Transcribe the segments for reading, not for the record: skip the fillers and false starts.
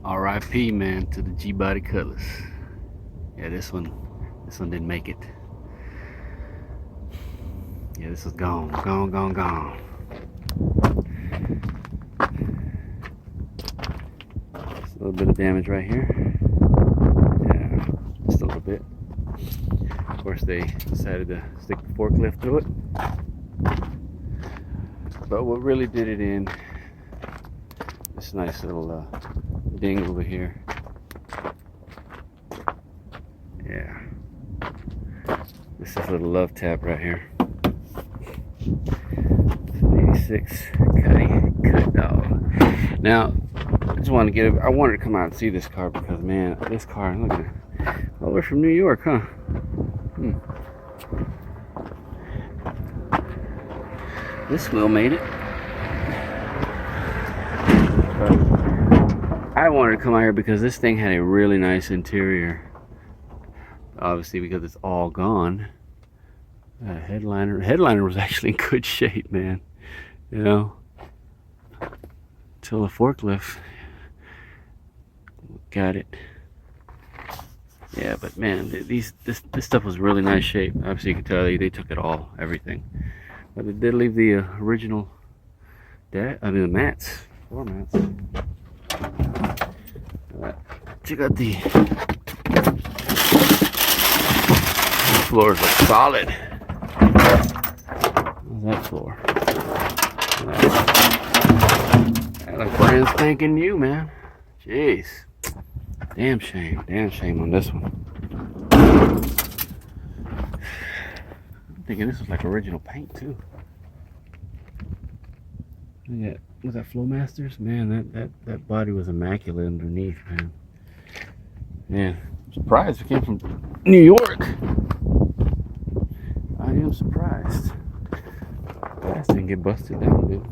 R.I.P, man, to the G-body Cutlass. Yeah, this one didn't make it. Yeah, this is gone. Just a little bit of damage right here. Yeah, just a little bit. Of course, they decided to stick the forklift through it. But what really did it in, this nice little ding over here. Yeah. This is a little love tap right here. It's an 86 Cutty cut dog. Now, I just wanted to get it. I wanted to come out and see this car because, man, this car, look at it. Well, we're from New York, huh? This wheel made it. But I wanted to come out here because this thing had a really nice interior. Obviously, because it's all gone. Headliner was actually in good shape, man. You know, until the forklift got it. Yeah, but man, this stuff was really nice shape. Obviously, you can tell they took it all, everything. But it did leave the original, the mats, floor mats. Check out the floors look solid. How's that floor? That looks brand spanking new, man. Jeez. Damn shame on this one. I'm thinking this was like original paint too. Yeah, was that Flowmasters? Man, that body was immaculate underneath, man. Man, I'm surprised it came from New York. I am surprised. Glass didn't get busted down, dude.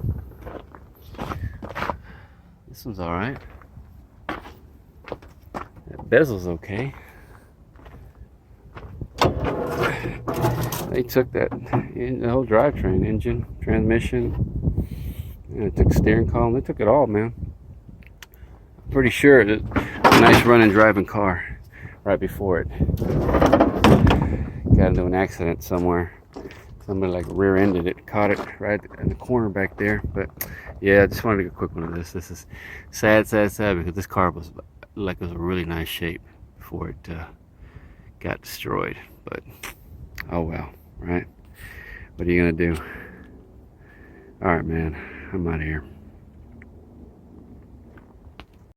This one's alright. That bezel's okay. They took that, the whole drivetrain, engine, transmission, and they took the steering column. They took it all, man. I'm pretty sure that a nice running driving car right before it got into an accident somewhere. Somebody like rear-ended it, caught it right in the corner back there. But yeah, I just wanted to get a quick one of this. This is sad because this car was like it was a really nice shape before it got destroyed. But oh well, right? What are you gonna do? All right, man, I'm out of here.